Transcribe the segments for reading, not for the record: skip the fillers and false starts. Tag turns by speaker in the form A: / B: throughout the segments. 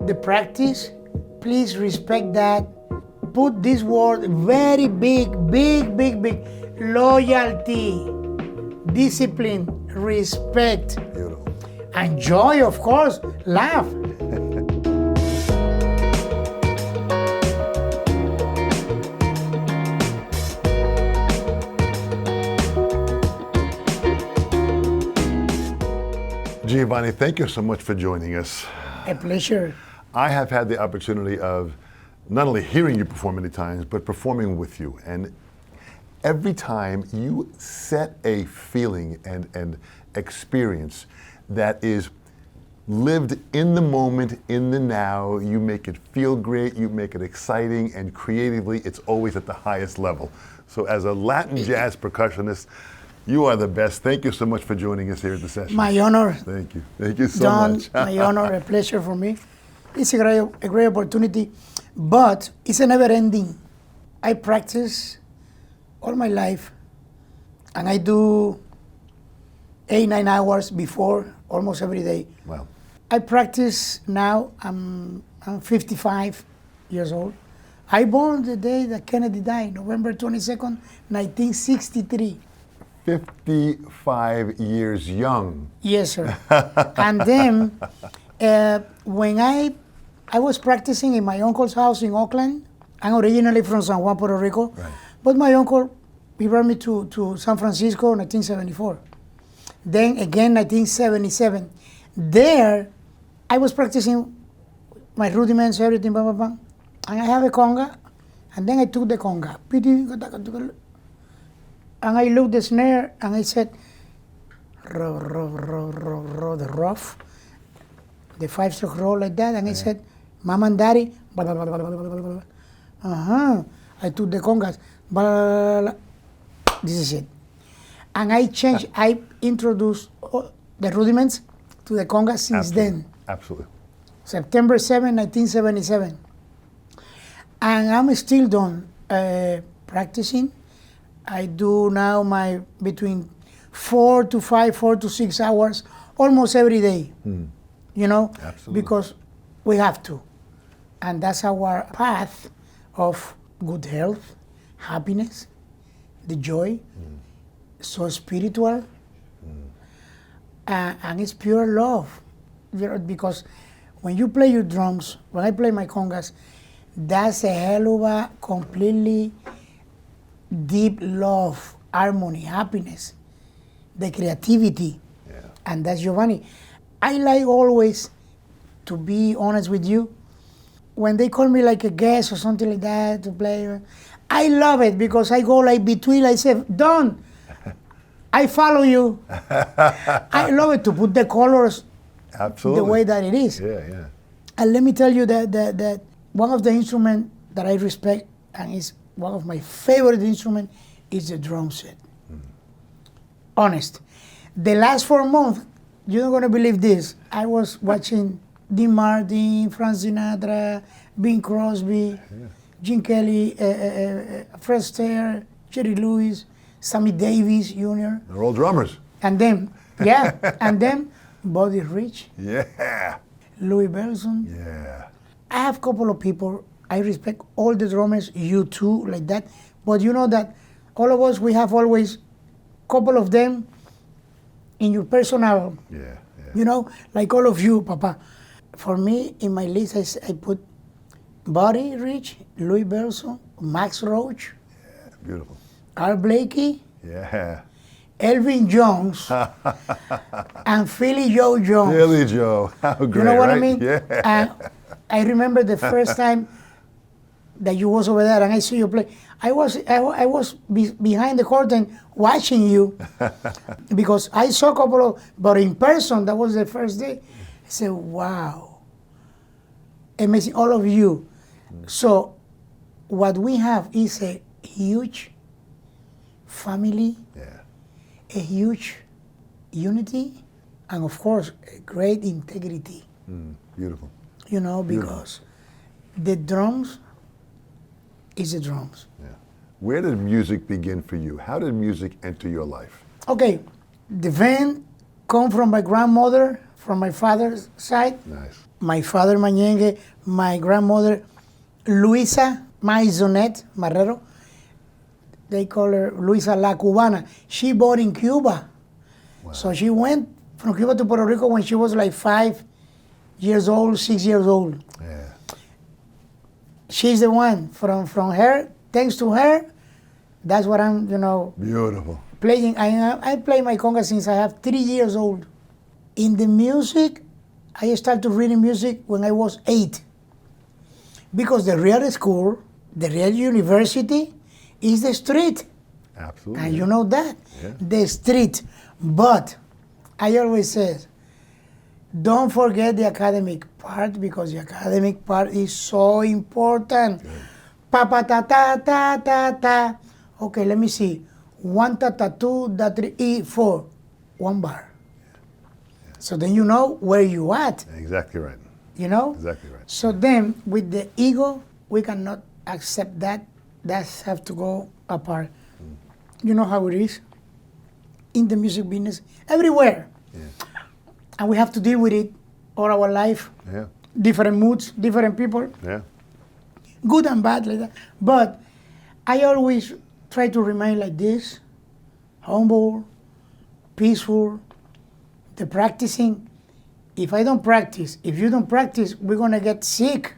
A: the practice, please respect that. Put this word very big, loyalty, discipline, respect,
B: Beautiful.
A: and joy, of course, laugh.
B: Giovanni, thank you so much for joining us.
A: A pleasure.
B: I have had the opportunity of not only hearing you perform many times, but performing with you. And every time you set a feeling and experience that is lived in the moment, in the now. You make it feel great, you make it exciting, and creatively, it's always at the highest level. So as a Latin jazz percussionist, you are the best. Thank you so much for joining us here at the session.
A: My honor.
B: Thank you. Thank you so
A: Don,
B: much.
A: my honor, a pleasure for me. It's a great opportunity, but it's a never ending. I practice all my life, and I do 8-9 hours before, almost every day.
B: Wow.
A: I practice now, I'm 55 years old. I born the day that Kennedy died, November 22nd, 1963.
B: 55 years young.
A: Yes, sir. And then, when I was practicing in my uncle's house in Oakland. I'm originally from San Juan, Puerto Rico.
B: Right.
A: But my uncle, he brought me to San Francisco in 1974. Then again, 1977. There, I was practicing my rudiments, everything, blah, blah, blah. And I have a conga, and then I took the conga. And I looked the snare, and I said, row, the rough, the 5-stroke roll like that, and I said, Mama and Daddy, blah, blah, blah, blah, blah, blah, blah, blah. I took the congas, blah, blah, blah, blah. This is it. And I changed, I introduced the rudiments to the congas since then.
B: Absolutely.
A: September 7, 1977. And I'm still done practicing. I do now my between 4 to 6 hours almost every day. You know,
B: Absolutely.
A: because we have to. And that's our path of good health, happiness, the joy, so spiritual, and it's pure love. Because when you play your drums, when I play my congas, that's a hell of a completely deep love, harmony, happiness, the creativity.
B: Yeah.
A: And that's Giovanni. I like always, to be honest with you, when they call me like a guest or something like that to play, I love it because I go like between, I say, Don, I follow you. I love it to put the colors
B: Absolutely.
A: the way that it is.
B: Yeah.
A: And let me tell you that one of the instruments that I respect and is one of my favorite instruments is the drum set. Honest. The last 4 months, you're not gonna believe this. I was watching Dean Martin, Frank Sinatra, Bing Crosby, Gene Kelly, Fred Astaire, Jerry Lewis, Sammy Davis Jr.
B: They're all drummers.
A: And then, and then Buddy Rich,
B: Yeah.
A: Louis Bellson.
B: Yeah.
A: I have a couple of people, I respect all the drummers, you too, like that. But you know that all of us, we have always a couple of them in your personal,
B: Yeah.
A: you know, like all of you, Papa. For me, in my list, I put Buddy Rich, Louis Bellson, Max Roach,
B: Beautiful.
A: Carl Blakey,
B: Yeah.
A: Elvin Jones, and Philly Joe Jones.
B: Billy Joe. How great,
A: You know what
B: right?
A: I mean?
B: Yeah.
A: And I remember the first time that you was over there and I saw you play. I was behind the curtain watching you because I saw a couple of, but in person, that was the first day. I said, wow, amazing, all of you. So what we have is a huge family,
B: Yeah.
A: a huge unity, and of course, a great integrity.
B: Beautiful.
A: You know, because the drums is the drums.
B: Yeah. Where did music begin for you? How did music enter your life?
A: Okay, the band come from my grandmother, from my father's side.
B: Nice.
A: my father Mañengue, my grandmother Luisa Maisonet Marrero. They call her Luisa La Cubana. She born in Cuba.
B: Wow.
A: So she went from Cuba to Puerto Rico when she was like 5 years old, 6 years old.
B: Yeah.
A: She's the one. From her, thanks to her, that's what I'm,
B: Beautiful.
A: playing. I play my conga since I have 3 years old. In the music, I started reading music when I was 8. Because the real school, the real university, is the street.
B: Absolutely.
A: And you know that.
B: Yeah.
A: The street. But I always say, don't forget the academic part, because the academic part is so important.
B: Good.
A: Pa pa ta ta ta ta ta. Okay, let me see. 1 ta ta 2 da 3 e 4. 1 bar. So then you know where you at.
B: Exactly right.
A: You know?
B: Exactly right.
A: So then with the ego, we cannot accept that. That have to go apart. You know how it is in the music business, everywhere.
B: Yeah.
A: And we have to deal with it all our life.
B: Yeah.
A: Different moods, different people,
B: Yeah.
A: good and bad like that. But I always try to remain like this, humble, peaceful, the practicing. If I don't practice, if you don't practice, we're gonna get sick.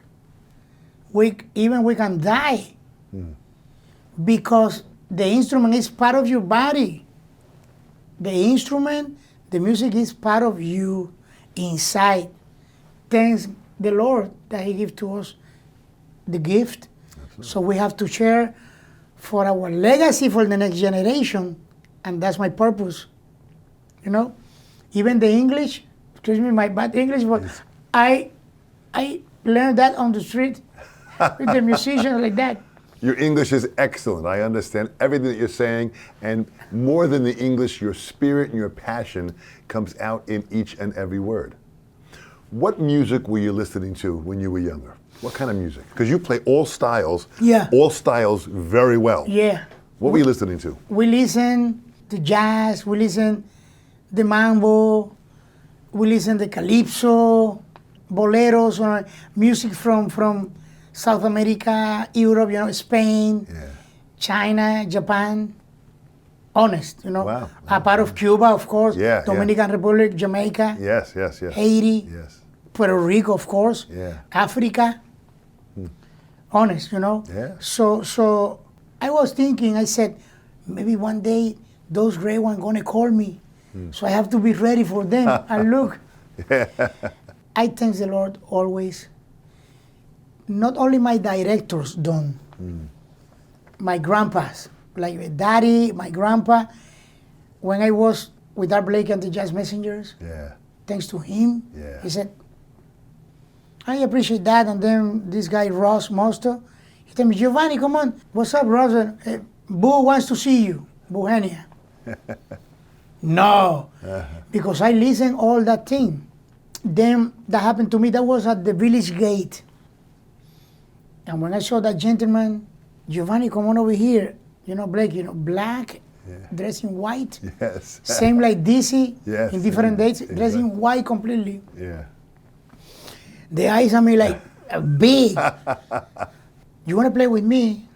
A: We can die. Because the instrument is part of your body. The instrument, the music is part of you inside. Thanks the Lord that He gave to us the gift.
B: Absolutely.
A: So we have to share for our legacy for the next generation, and that's my purpose. Even the English, excuse me, my bad English, but I learned that on the street with the musicians like that.
B: Your English is excellent. I understand everything that you're saying, and more than the English, your spirit and your passion comes out in each and every word. What music were you listening to when you were younger? What kind of music? Because you play all styles.
A: Yeah.
B: All styles very well.
A: Yeah.
B: What were you listening to?
A: We listen to jazz, we listen the mambo, we listen the calypso, boleros, music from South America, Europe, Spain,
B: Yeah.
A: China, Japan. Honest,
B: Wow.
A: A part of Cuba, of course.
B: Yeah,
A: Dominican Republic, Jamaica,
B: Yes, yes, yes.
A: Haiti,
B: Yes.
A: Puerto Rico, of course.
B: Yeah.
A: Africa. Honest,
B: Yeah.
A: So I was thinking, I said, maybe one day those great ones gonna call me. So I have to be ready for them. And look, I thank the Lord always. Not only my directors done, my grandpas, like my daddy, my grandpa. When I was with our Blakey and the Jazz Messengers,
B: Yeah.
A: thanks to him,
B: Yeah.
A: he said, I appreciate that. And then this guy, Ross Mosto, he told me, Giovanni, come on. What's up, Ross? Boo wants to see you, Buhenia. No, because I listen all that thing. Then that happened to me. That was at the village gate. And when I saw that gentleman, Giovanni, come on over here. Blakey, black, dressed in white.
B: Yes.
A: Same like Dizzy,
B: Yes,
A: in different dates,
B: exactly.
A: dressed in white completely.
B: Yeah.
A: The eyes on me like big. You want to play with me?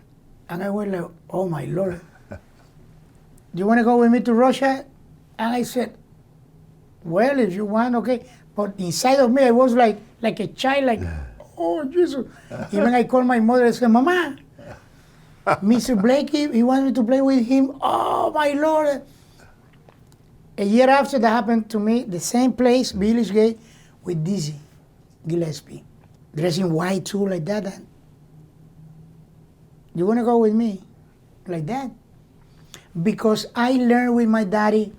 A: And I went like, oh my Lord. Do you want to go with me to Russia? And I said, well, if you want, okay. But inside of me, I was like a child, like, oh, Jesus. Even I called my mother and said, Mama, Mr. Blakey, he wants me to play with him. Oh, my Lord. A year after that happened to me, the same place, Village Gate, with Dizzy Gillespie. Dressed in white too, like that. And you want to go with me? Like that. Because I learned with my daddy,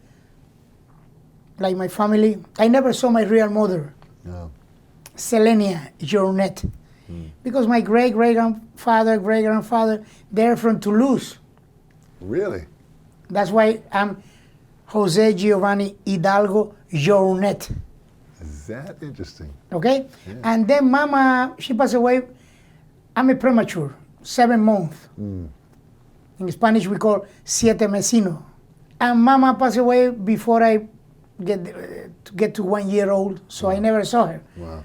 A: like my family. I never saw my real mother,
B: No.
A: Selenia Jornet. Because my great-great-grandfather, they're from Toulouse.
B: Really?
A: That's why I'm Jose Giovanni Hidalgo Jornet.
B: Is that interesting?
A: Okay?
B: Yeah.
A: And then Mama, she passed away. I'm a premature, 7 months. In Spanish, we call siete mesino. And Mama passed away before I get to 1 year old, so I never saw her.
B: Wow.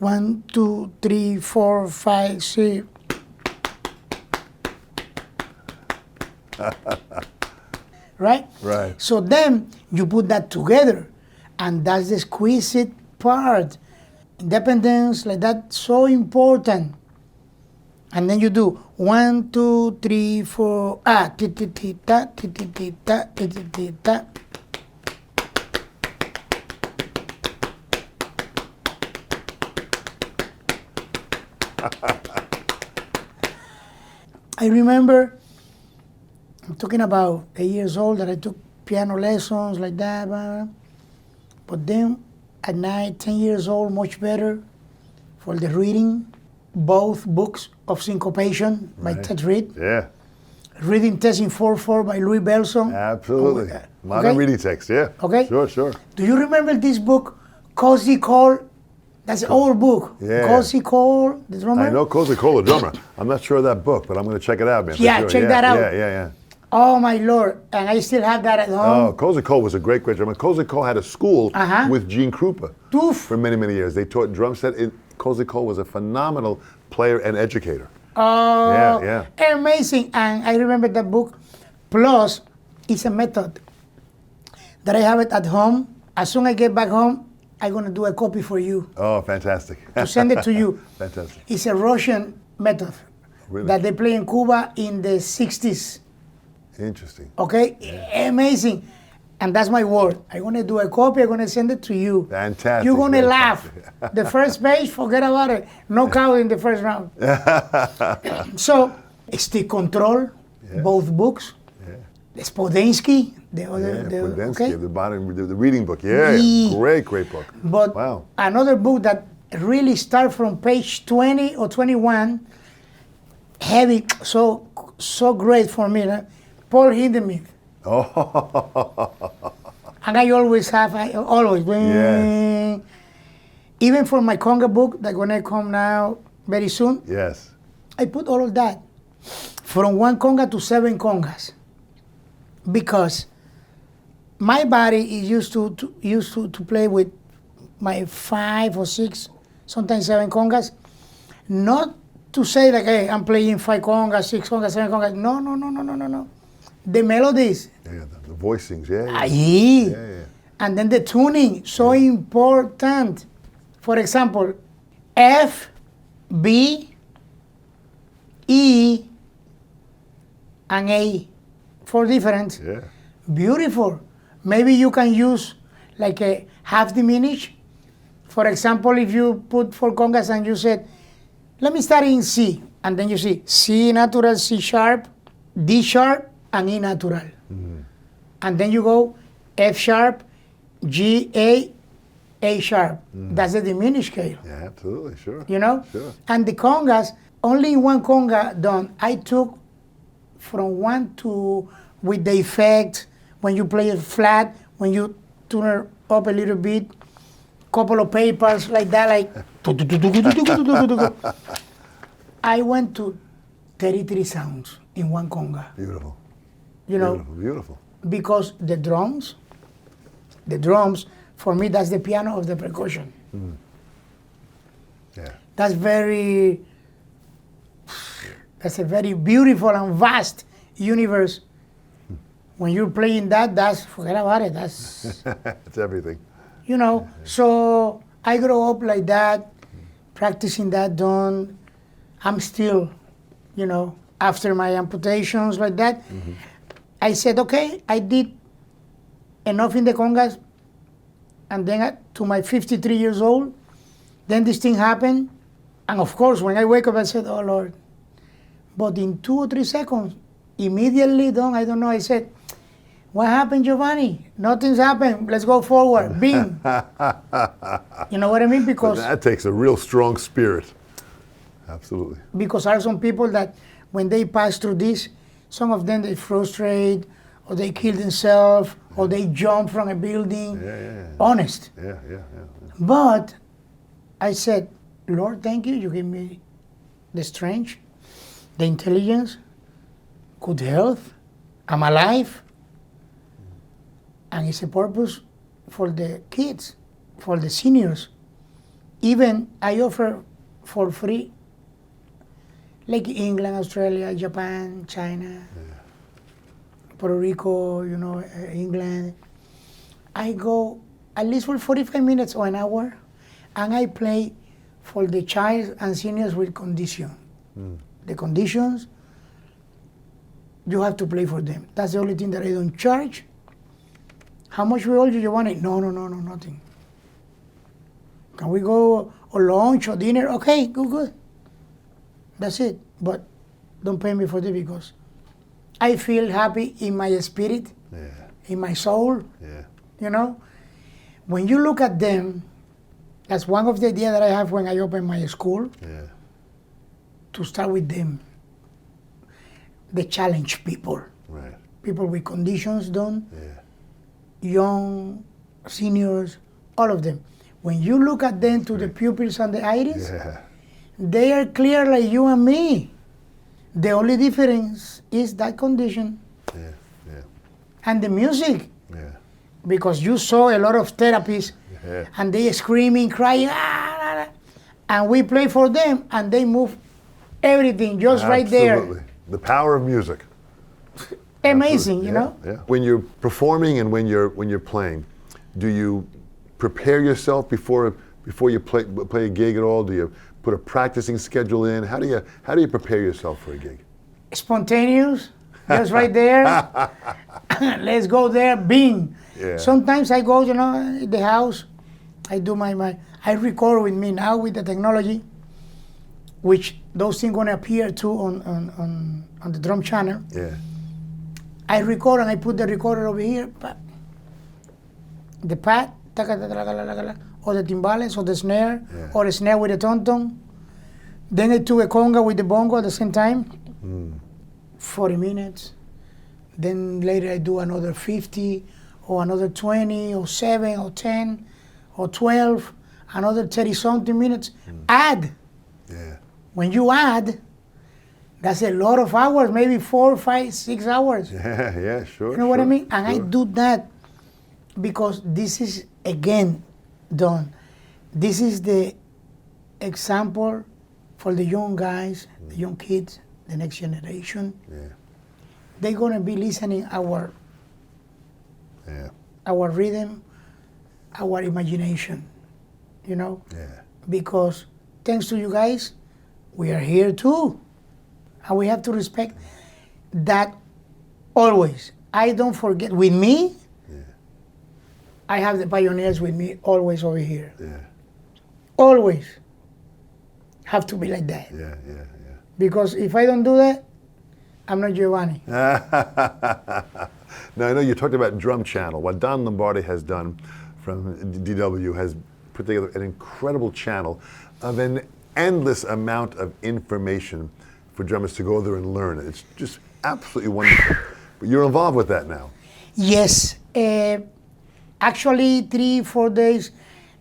A: 1, 2, 3, 4, 5, 6. Right?
B: Right.
A: So then you put that together, and that's the exquisite part. Independence, like that, so important. And then you do 1, 2, 3, 4, ti ti ti ta, ti ti ti ta, ti ti ti ta. I remember, I'm talking about 8 years old, that I took piano lessons like that. But then at night, 10 years old, much better for the reading. Both books of syncopation by
B: Right.
A: Ted Reed.
B: Yeah.
A: Reading Test in 4/4 by Louis Belson.
B: Absolutely.
A: Okay.
B: Modern reading text, yeah.
A: Okay.
B: Sure.
A: Do you remember this book, Cozy Cole? That's an old book.
B: Yeah.
A: Cozy Cole, the drummer.
B: I know Cozy Cole, the drummer. I'm not sure of that book, but I'm going to check it out, man. for
A: Yeah,
B: sure.
A: check that out.
B: Yeah.
A: Oh my Lord! And I still have that at home.
B: Oh, Cozy Cole was a great drummer. Cozy Cole had a school with Gene Krupa
A: Oof.
B: for many years. They taught drum set. Cozy Cole was a phenomenal player and educator.
A: Oh,
B: Yeah.
A: amazing. And I remember that book. Plus, it's a method that I have it at home. As soon as I get back home, I'm going to do a copy for you
B: Oh, fantastic.
A: to send it to you.
B: Fantastic.
A: It's a Russian method
B: Really?
A: that they play in Cuba in the 60s.
B: Interesting.
A: Okay? Amazing. And that's my word. I'm going to do a copy. I'm going to send it to you.
B: Fantastic.
A: You're going to laugh.
B: Fantastic.
A: The first page, forget about it. Knockout in the first round. So, Stick Control, both books.
B: Yeah.
A: Spodensky, the other.
B: Yeah,
A: the,
B: Prudensky,
A: okay?
B: the reading book. Yeah. Great book.
A: But
B: Wow.
A: another book that really starts from page 20 or 21, heavy, so great for me, Paul Hindemith.
B: Oh.
A: And I always have,
B: Yes.
A: Even for my conga book that's gonna come now very soon,
B: Yes.
A: I put all of that. From 1 conga to 7 congas. Because my body is used to play with my 5 or 6, sometimes 7 congas. Not to say like, hey, I'm playing 5 congas, 6 congas, 7 congas. No. The melodies.
B: Yeah, the voicings. Yeah.
A: Aye.
B: Yeah.
A: And then the tuning, so important. For example, F, B, E, and A. 4 different.
B: Yeah.
A: Beautiful. Maybe you can use like a half diminished. For example, if you put 4 congas and you said, let me start in C, and then you see C natural, C sharp, D sharp, and E natural. And then you go F sharp, G, A sharp. That's the diminished scale.
B: Yeah, absolutely. Sure.
A: You know?
B: Sure.
A: And the congas, only 1 conga done. I took from 1 to, with the effect, when you play it flat, when you tune it up a little bit, couple of papers like that, like. I went to 33 sounds in 1 conga.
B: Beautiful.
A: You know,
B: Beautiful.
A: because the drums, for me, that's the piano of the percussion.
B: Yeah.
A: That's a very beautiful and vast universe. When you're playing that, forget about it. That's,
B: It's everything.
A: you know. So I grew up like that, practicing that done. I'm still, you know, after my amputations like that, I said, okay, I did enough in the congas. And then to my 53 years old, then this thing happened. And of course, when I wake up, I said, oh, Lord. But in 2 or 3 seconds, immediately done, I don't know, I said, what happened, Giovanni? Nothing's happened. Let's go forward. Bing. You know what I mean? Because
B: That takes a real strong spirit. Absolutely.
A: because there are some people that when they pass through this, some of them they frustrate, or they kill themselves, or they jump from a building.
B: Yeah.
A: Honest.
B: Yeah.
A: But I said, Lord, thank you. You give me the strength, the intelligence, good health. I'm alive. And it's a purpose for the kids, for the seniors, even I offer for free, like England, Australia, Japan, China, Puerto Rico, England. I go at least for 45 minutes or an hour, and I play for the child and seniors with condition. The conditions, you have to play for them. That's the only thing that I don't charge. How much we owe you, Giovanni? No, nothing. Can we go or lunch or dinner? Okay, good. That's it. But don't pay me for this because I feel happy in my spirit, in my soul. When you look at them, that's one of the ideas that I have when I open my school, to start with them. The challenge people.
B: Right.
A: People with conditions done, young, seniors, all of them. When you look at them to the pupils and the iris, they are clear like you and me. The only difference is that condition and the music. Because you saw a lot of therapists and they screaming, crying, and we play for them and they move everything just right there.
B: Absolutely. The power of music.
A: Amazing, you know?
B: Yeah. When you're performing and when you're playing, do you prepare yourself before you play a gig at all? Do you put a practicing schedule in? How do you prepare yourself for a gig?
A: Spontaneous, just right there. Let's go there, bing. Sometimes I go, in the house, I do I record with me now with the technology, which those things gonna appear too on the drum channel. I record and I put the recorder over here, the pad, or the timbales, or the snare, or the snare with the tom-tom. Then I do a conga with the bongo at the same time, 40 minutes. Then later I do another 50, or another 20, or 7, or 10, or 12, another 30-something minutes. Add. When you add, that's a lot of hours, maybe 4, 5, 6 hours.
B: Sure.
A: You know what I mean? And I do that because this is, again, done. This is the example for the young guys, the young kids, the next generation. They're gonna be listening our rhythm, our imagination, because thanks to you guys, we are here too. And we have to respect that always. I don't forget, with me, I have the pioneers with me always over here. Always. Have to be like that. Because if I don't do that, I'm not Giovanni.
B: Now, I know you talked about Drum Channel. What Don Lombardi has done from DW has put together an incredible channel of an endless amount of information for drummers to go there and learn. It's just absolutely wonderful. But you're involved with that now.
A: Yes. Actually, 3-4 days.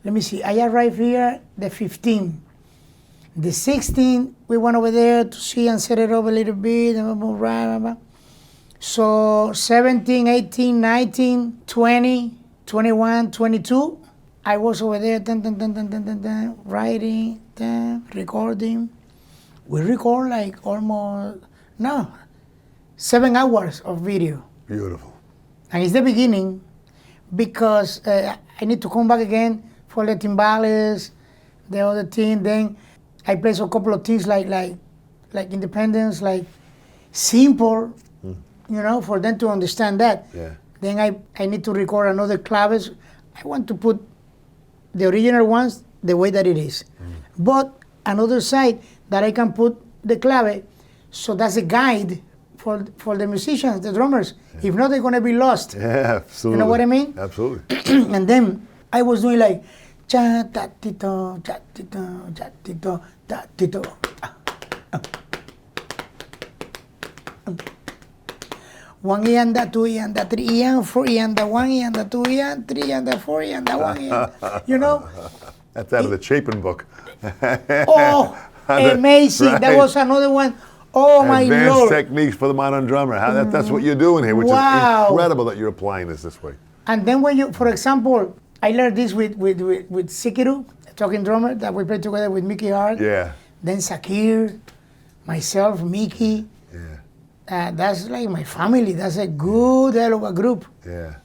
A: Let me see. I arrived here the 15th. The 16th, we went over there to see and set it up a little bit. So 17, 18, 19, 20, 21, 22, I was over there, writing, recording. We record like almost, 7 hours of video.
B: Beautiful.
A: And it's the beginning because I need to come back again for the timbales, the other thing. Then I play a couple of things like Independence, like simple, for them to understand that. Then I need to record another claves. I want to put the original ones the way that it is. But another side that I can put the clave, so that's a guide for the musicians, the drummers. If not, they're gonna be lost.
B: Absolutely.
A: You know what I mean?
B: Absolutely.
A: And then I was doing like cha ta tito, cha tito, cha tito, ta tito. One and the 2 and the 3 and 4 and the 1 and the 2 and 3 and the 4 and the 1 and,
B: That's out of the Chapin book.
A: Oh, amazing. Right. That was another one. Oh, my Lord.
B: Advanced techniques for the modern drummer. That's what you're doing here, which is incredible that you're applying this way.
A: And then when you, for example, I learned this with Sikiru, talking drummer that we played together with Mickey Hart.
B: Yeah.
A: Then Sakir, myself, Mickey.
B: Yeah.
A: That's like my family. That's a good hell of a group.
B: Yeah.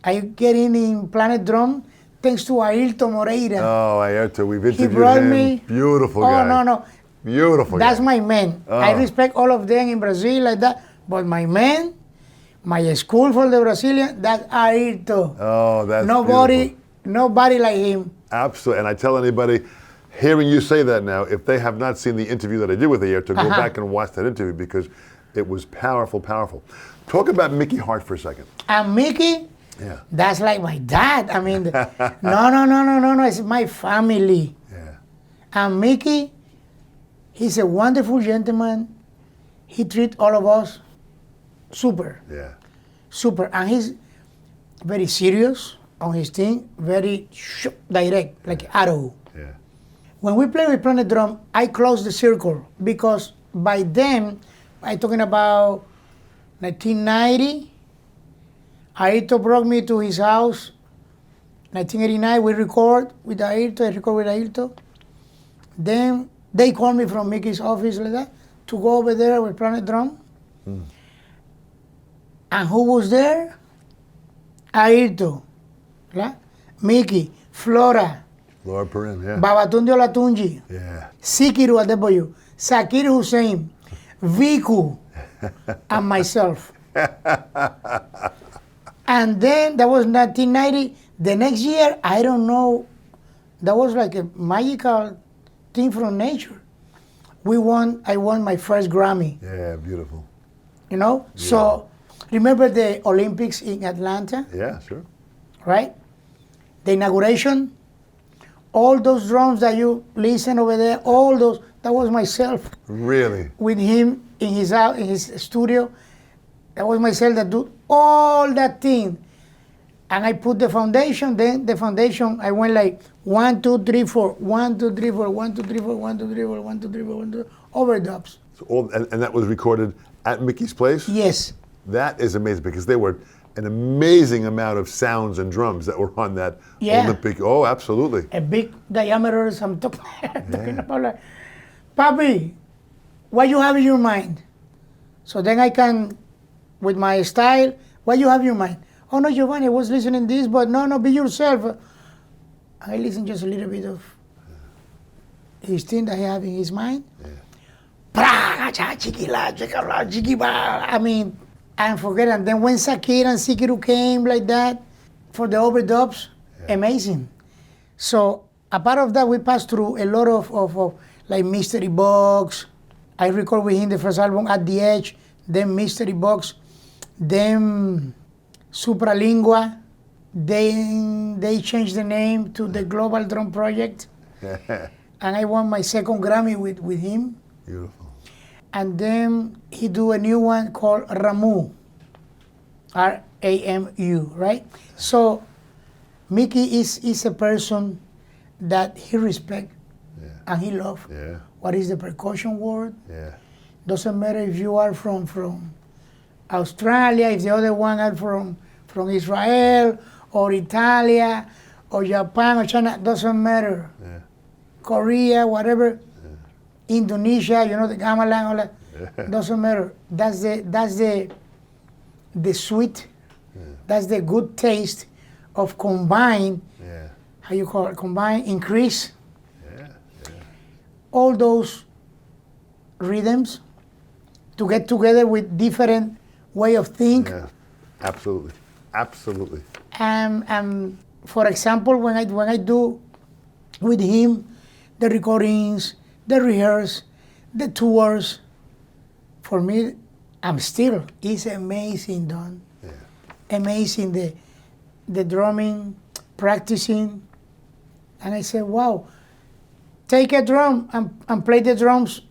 A: I get in Planet Drum thanks to Ailton Moreira.
B: Oh, Ayrton, we've interviewed
A: brought
B: him.
A: me-
B: Beautiful
A: Oh,
B: guy.
A: no.
B: Beautiful
A: That's
B: guy.
A: my man. I respect all of them in Brazil like that. But my man, my school for the Brazilian, that's Ailton.
B: Oh, that's
A: Nobody
B: beautiful.
A: like him.
B: Absolutely. And I tell anybody, hearing you say that now, if they have not seen the interview that I did with Ayrton, go back and watch that interview because it was powerful, powerful. Talk about Mickey Hart for a second.
A: And Mickey,
B: Yeah.
A: that's like my dad. I mean, no. It's my family.
B: Yeah.
A: And Mickey, he's a wonderful gentleman. He treats all of us super.
B: Yeah.
A: Super. And he's very serious on his thing, very direct, like arrow.
B: Yeah.
A: When we play with Planet Drum, I close the circle because by then, I'm talking about 1990, Ayrton brought me to his house. 1989, we record with Ayrton, I record with Ayrton. Then they called me from Mickey's office like that to go over there with Planet Drum. And who was there? Ayrton, right? Mickey, Flora,
B: Laura Perrin, yeah.
A: Babatunde Olatunji,
B: Yeah.
A: Sikiru Adebayo, Sakir Hussein, Viku, and myself. And then that was 1990. The next year, I don't know, that was like a magical thing from nature. I won my first Grammy,
B: Yeah, beautiful.
A: you know? So remember the Olympics in Atlanta,
B: Yeah, sure.
A: right? The inauguration, all those drums that you listen over there, all those, that was myself
B: Really?
A: with him in his studio. That was myself that do all that thing. And I put the foundation, then the foundation, I went like 1, 2, 3, 4, 1, 2, 3, 4, 1, 2, 3, 4, 1, 2, 3, 4, 1, 2, 3, 4, 1, 2, overdubs.
B: So and that was recorded at Mickey's place?
A: Yes.
B: That is amazing because there were an amazing amount of sounds and drums that were on that
A: Yeah.
B: Olympic. Oh, absolutely.
A: A big diameter, I'm talking about like, Papi, what you have in your mind? So then I can, with my style, what you have in your mind? Oh no, Giovanni, I was listening this, but no, be yourself. I listen just a little bit of his thing that he have in his mind. I mean, and forget it. And then when Sakir and Sikiru came like that for the overdubs, amazing. So a part of that, we passed through a lot of like Mystery Box. I record with him the first album, At the Edge, then Mystery Box, then Supralingua. They changed the name to the Global Drum Project. And I won my second Grammy with him.
B: Beautiful.
A: And then he do a new one called Ramu, R-A-M-U, right? So Mickey is a person that he respect and he love.
B: Yeah.
A: What is the percussion world?
B: Yeah.
A: Doesn't matter if you are from Australia, if the other one are from Israel or Italia or Japan or China, doesn't matter.
B: Yeah.
A: Korea, whatever, Indonesia, you know, the gamelan, all that, doesn't matter. That's the sweet, that's the good taste of combine, how you call it, combine, increase, all those rhythms to get together with different way of think.
B: Yeah. Absolutely. Absolutely.
A: And for example, when I do with him the recordings, the rehearse, the tours, for me, it's amazing, Don.
B: Yeah.
A: Amazing, the drumming, practicing. And I said, wow, take a drum and play the drums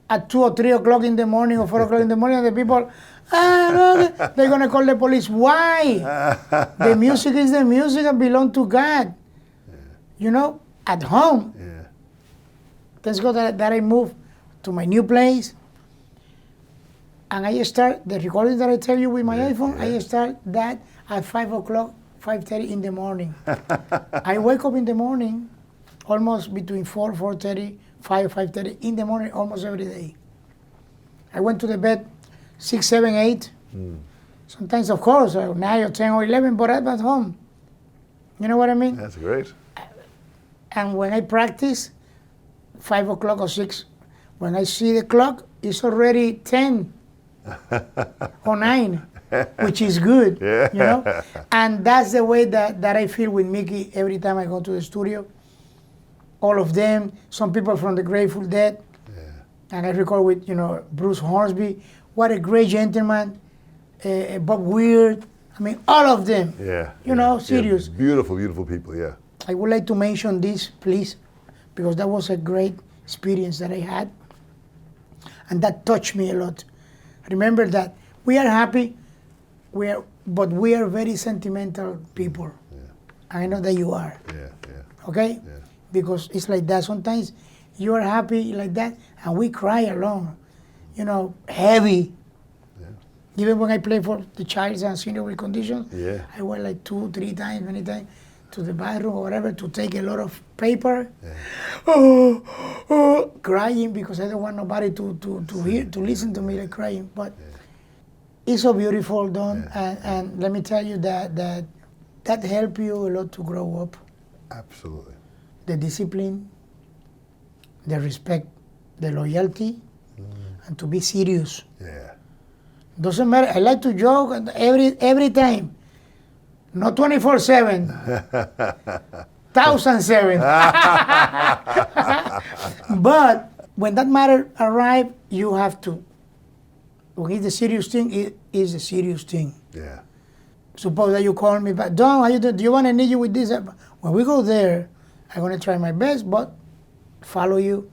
A: at 2 or 3 o'clock in the morning or 4 o'clock in the morning, and the people, no, they're going to call the police. Why? The music is the music and belong to God. You know, at home.
B: Yeah.
A: Thanks God that I moved to my new place. And I start the recording that I tell you with my iPhone, I start that at 5 o'clock, 5:30 in the morning. I wake up in the morning, almost between 4, 4:30, 5, 5:30 in the morning, almost every day. I went to the bed 6, 7, 8. Sometimes, of course, 9 or 10 or 11, but I'm at home. You know what I mean?
B: That's great.
A: And when I practice, 5 o'clock or 6, when I see the clock, it's already 10 or 9, which is good, you know? And that's the way that I feel with Mickey every time I go to the studio. All of them, some people from the Grateful Dead, and I record with, Bruce Hornsby. What a great gentleman. Bob Weird. I mean, all of them. Serious.
B: Yeah, beautiful, beautiful people, yeah.
A: I would like to mention this, please, because that was a great experience that I had. And that touched me a lot. Remember that we are happy, but we are very sentimental people. I know that you are. Okay?
B: Yeah.
A: Because it's like that. Sometimes you are happy like that, and we cry along. Heavy. Even when I play for the child and senior with conditions, I went like 2, 3 times, many times, to the bathroom or whatever to take a lot of paper. Crying because I don't want nobody to listen to me like crying. But it's so beautiful, Don, and let me tell you that helped you a lot to grow up.
B: Absolutely.
A: The discipline, the respect, the loyalty, and to be serious.
B: Yeah.
A: Doesn't matter. I like to joke every time. Not 24/7. 1007. But when that matter arrives, you have to. When it's the serious thing, it is a serious thing.
B: Yeah.
A: Suppose that you call me back, Don, how you doing? Do you want to need you with this? When we go there, I'm going to try my best, but follow you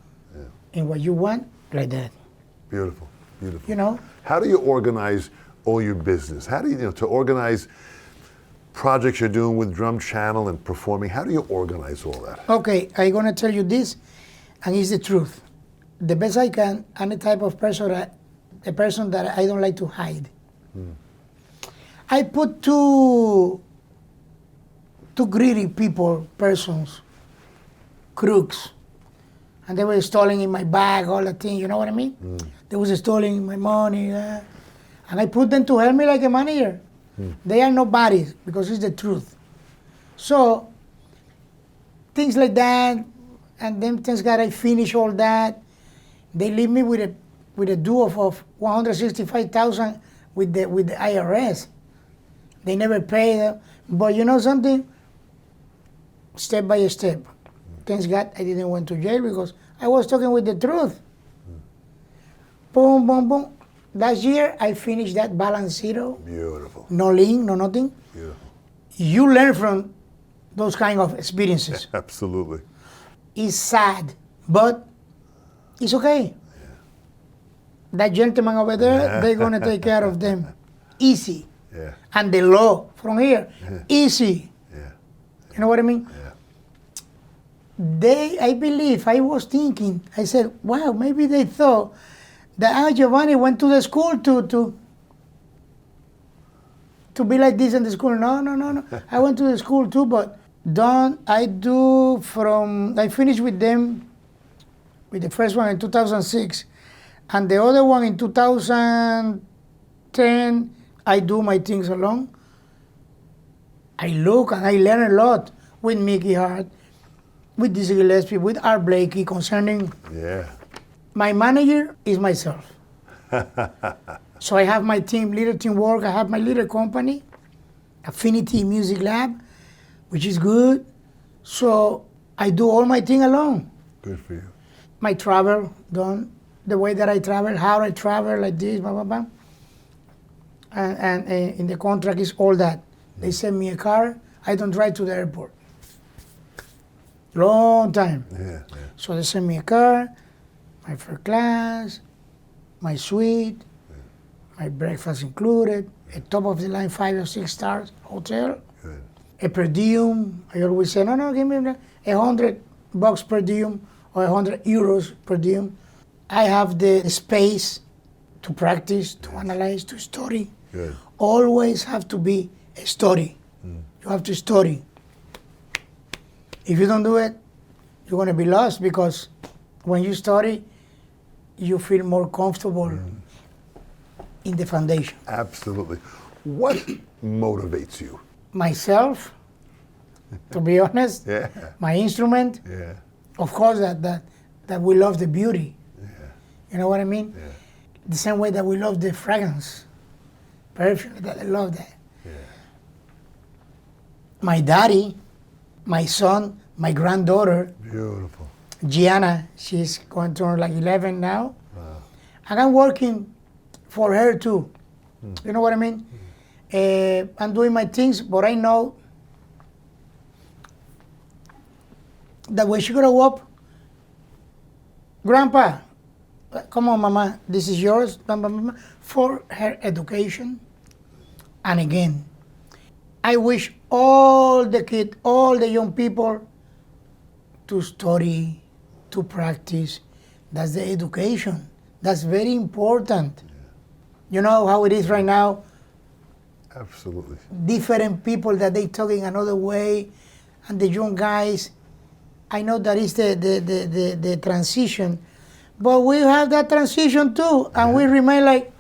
A: in what you want, like that.
B: Beautiful, beautiful.
A: How
B: do you organize all your business? How do you, to organize projects you're doing with Drum Channel and performing, how do you organize all that?
A: Okay, I'm going to tell you this, and it's the truth. The best I can, I'm the type of person, a person that I don't like to hide. I put two greedy persons, crooks, and they were stealing in my bag, all the things, you know what I mean? They was stealing my money, and I put them to help me like a manager. They are nobodies, because it's the truth. So, things like that, and then thanks God I finish all that. They leave me with a due of $165,000 with the IRS. They never pay them. But you know something? Step by step. Thanks God I didn't went to jail because I was talking with the truth. Boom, boom, boom. Last year I finished that balance zero.
B: Beautiful.
A: No link, no nothing.
B: Beautiful.
A: You learn from those kind of experiences.
B: Absolutely.
A: It's sad, but it's okay. That gentleman over there, they're going to take care of them. Easy.
B: Yeah.
A: And the law from here, easy.
B: Yeah.
A: You know what I mean?
B: Yeah.
A: I believe, I was thinking, I said, wow, maybe they thought that Giovanni went to the school to be like this in the school. No. I went to the school too, but I finished with them, with the first one in 2006, and the other one in 2010, I do my things alone. I look and I learn a lot with Mickey Hart, with this Gillespie, with Blakey concerning.
B: Yeah.
A: My manager is myself. So I have my team, little teamwork. I have my little company, Affinity Music Lab, which is good. So I do all my thing alone.
B: Good for you.
A: My travel done, the way that I travel, how I travel, like this, blah, blah, blah. And in the contract is all that. They send me a car. I don't drive to the airport. Long time.
B: Yeah.
A: So they send me a car, my first class, my suite, my breakfast included, a top of the line 5 or 6 stars hotel,
B: Good.
A: a per diem. I always say, no, give me $100 per diem or 100 euros per diem. I have the space to practice, to analyze, to study.
B: Good.
A: Always have to be a study. You have to study. If you don't do it, you're going to be lost, because when you study, you feel more comfortable in the foundation.
B: Absolutely. What motivates you?
A: Myself, to be honest,
B: Yeah.
A: my instrument,
B: Yeah.
A: of course, that we love the beauty.
B: Yeah.
A: You know what I mean?
B: Yeah.
A: The same way that we love the fragrance, perfume, that I love that.
B: Yeah.
A: My daddy, my son, my granddaughter,
B: Beautiful.
A: Gianna, she's going to turn like 11 now.
B: Wow.
A: And I'm working for her too. You know what I mean? I'm doing my things, but I know that when she grow up, Grandpa, come on, Mama, this is yours, Mama, for her education. And again, I wish all the kids, all the young people to study, to practice. That's the education. That's very important. You know how it is right now?
B: Absolutely.
A: Different people that they talking another way, and the young guys, I know that is the transition, but we have that transition too, and we remain like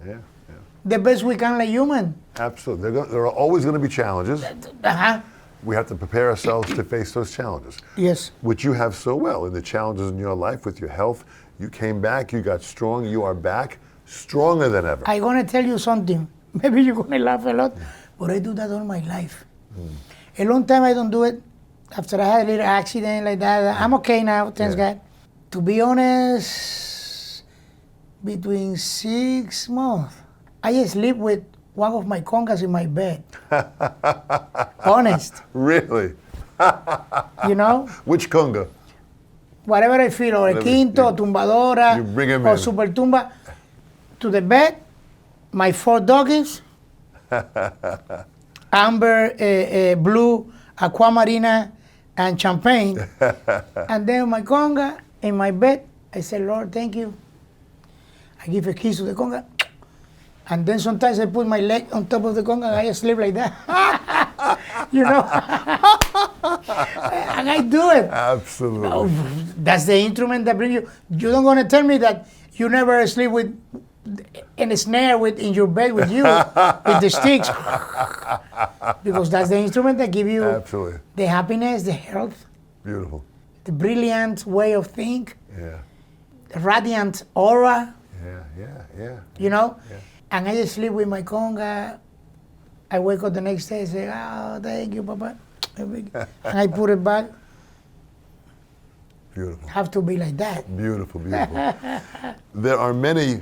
B: Yeah. Yeah.
A: the best we can like human.
B: Absolutely. There are always going to be challenges.
A: Uh-huh.
B: We have to prepare ourselves to face those challenges,
A: Yes.
B: which you have so well in the challenges in your life with your health. You came back, you got strong, you are back stronger than ever.
A: I'm going to tell you something. Maybe you're going to laugh a lot, but I do that all my life. A long time I don't do it. After I had a little accident like that, I'm okay now, thanks
B: Yeah.
A: God. To be honest, between 6 months, I sleep with one of my congas in my bed. Honest,
B: Really?
A: you know?
B: Which conga?
A: Whatever I feel, or a
B: Whatever,
A: quinto,
B: you-
A: tumbadora,
B: you bring 'em
A: or
B: in.
A: super tumba, to the bed, my 4 doggies, amber, blue, aquamarina, and champagne, and then my conga in my bed. I say, Lord, thank you. I give a kiss to the conga, and then sometimes I put my leg on top of the conga and I sleep like that. You know? And I do it.
B: Absolutely.
A: Oh, that's the instrument that brings you. You don't gonna tell me that you never sleep with in a snare in your bed with you with the sticks, because that's the instrument that give you
B: Absolutely.
A: the happiness, the health,
B: Beautiful.
A: the brilliant way of think,
B: Yeah.
A: the radiant aura.
B: Yeah.
A: You know.
B: Yeah.
A: And I just sleep with my conga. I wake up the next day and say, "Oh, thank you, Papa," and I put it back.
B: Beautiful.
A: Have to be like that.
B: Beautiful. There are many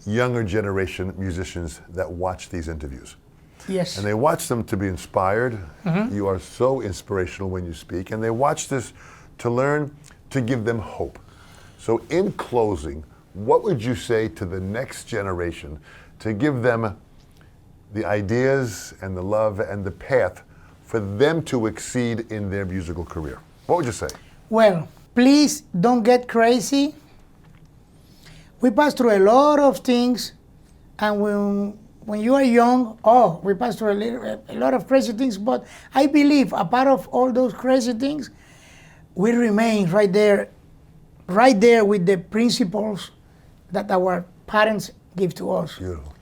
B: younger generation musicians that watch these interviews.
A: Yes.
B: And they watch them to be inspired. You are so inspirational when you speak. And they watch this to learn, to give them hope. So in closing, what would you say to the next generation to give them the ideas and the love and the path for them to exceed in their musical career? What would you say?
A: Well, please don't get crazy. We pass through a lot of things, and when you are young, we pass through a lot of crazy things, but I believe a part of all those crazy things, we remain right there with the principles that our parents give to us.
B: Beautiful.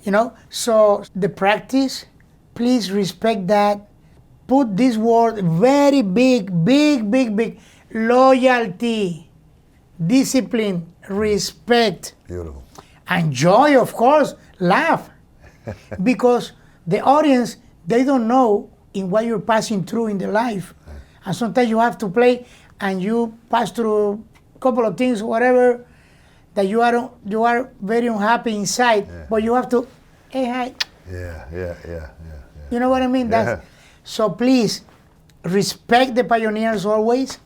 A: You know, so the practice, please respect that. Put this word very big, loyalty, discipline, respect,
B: Beautiful.
A: and joy, of course, laugh. Because the audience, they don't know in what you're passing through in the life. And sometimes you have to play and you pass through a couple of things, whatever, that you are very unhappy inside, but you have to, hey, hi.
B: Yeah.
A: You know what I mean?
B: Yeah.
A: So please, respect the pioneers always.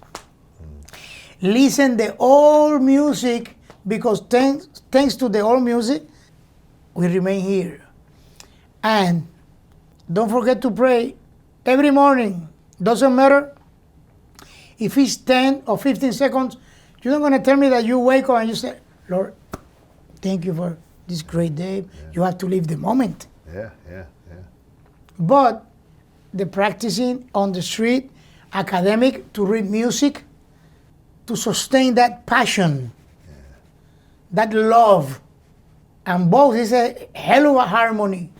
A: Listen the old music, because thanks to the old music, we remain here. And don't forget to pray every morning. Doesn't matter if it's 10 or 15 seconds. You're not going to tell me that you wake up and you say, Lord, thank you for this great day. You have to live the moment.
B: Yeah.
A: But the practicing on the street academic to read music, to sustain that passion, that love. And both is a hell of a harmony.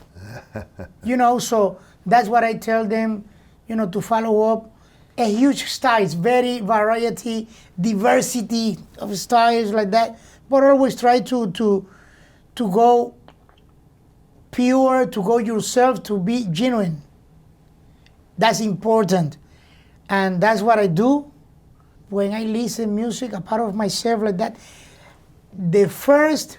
A: So that's what I tell them, to follow up. A huge styles, very variety, diversity of styles like that. But always try to go pure, to go yourself, to be genuine. That's important. And that's what I do when I listen music, a part of myself like that. The first,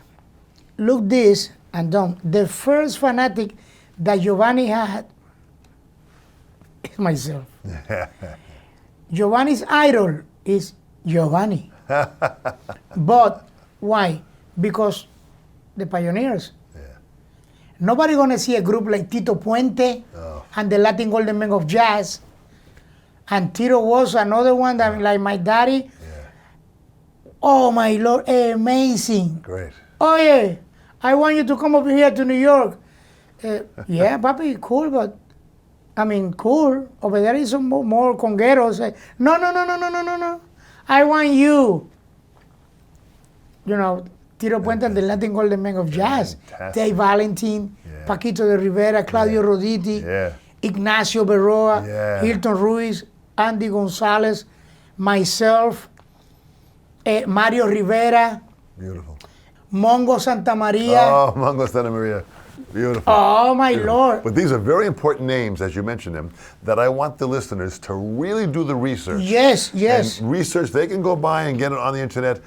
A: look this and don't, the first fanatic that Giovanni had is myself. Giovanni's idol is Giovanni. But why? Because the pioneers. Nobody gonna see a group like Tito Puente and the Latin Golden Men of Jazz. And Tito was another one that, like my daddy. Oh my Lord, amazing.
B: Great.
A: Oh yeah, I want you to come over here to New York. Yeah, papi, cool, but cool. Over there is some more congueros. No. I want you. Tito Puente and the Latin Golden Men of Jazz.
B: Fantastic.
A: Dave Valentin, Paquito de Rivera, Claudio Roditi, Ignacio Berroa, Hilton Ruiz, Andy Gonzalez, myself, Mario Rivera.
B: Beautiful.
A: Mongo Santa Maria.
B: Oh, Mongo Santa Maria. Beautiful.
A: Oh, my Lord.
B: But these are very important names, as you mentioned them, that I want the listeners to really do the research.
A: Yes.
B: And research, they can go by and get it on the internet,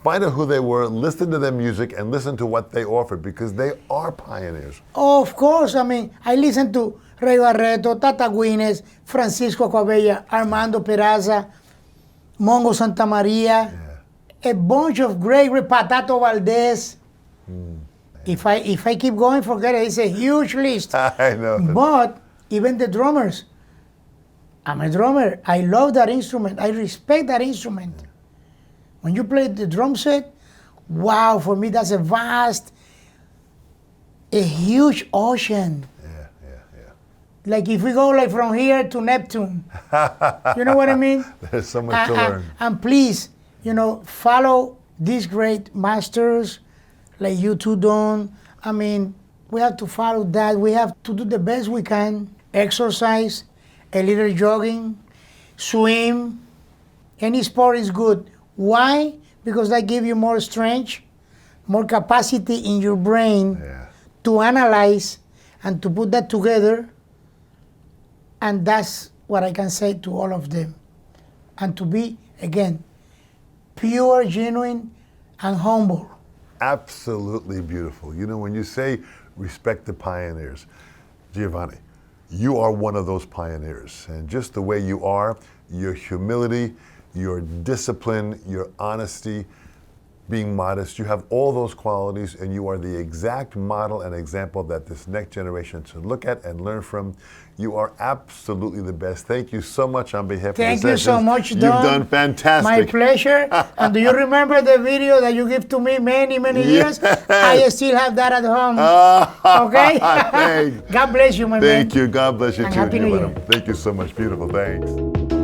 B: find out who they were, listen to their music, and listen to what they offered, because they are pioneers.
A: Oh, of course. I listen to Ray Barreto, Tata Guinness, Francisco Coabella, Armando Peraza, Mongo Santa Maria, a bunch of great Patato Valdez. If I keep going, forget it. It's a huge list.
B: I know.
A: But even the drummers. I'm a drummer. I love that instrument. I respect that instrument. When you play the drum set, wow, for me that's a huge ocean. Like if we go from here to Neptune, you know what I mean?
B: There's so much to learn.
A: And please, follow these great masters like you two done. We have to follow that. We have to do the best we can. Exercise, a little jogging, swim. Any sport is good. Why? Because that gives you more strength, more capacity in your brain to analyze and to put that together. And that's what I can say to all of them. And to be, again, pure, genuine, and humble.
B: Absolutely beautiful. When you say respect the pioneers, Giovanni, you are one of those pioneers. And just the way you are, your humility, your discipline, your honesty, being modest, you have all those qualities, and you are the exact model and example that this next generation should look at and learn from. You are absolutely the best. Thank you so much on behalf of the
A: Thank you so much, Don.
B: You've done fantastic.
A: My pleasure. And do you remember the video that you gave to me many years? I still have that at home. Okay?
B: Thanks.
A: God bless you, my man.
B: Thank you. God bless you
A: And
B: too.
A: Happy New Year.
B: Thank you so much. Beautiful. Thanks.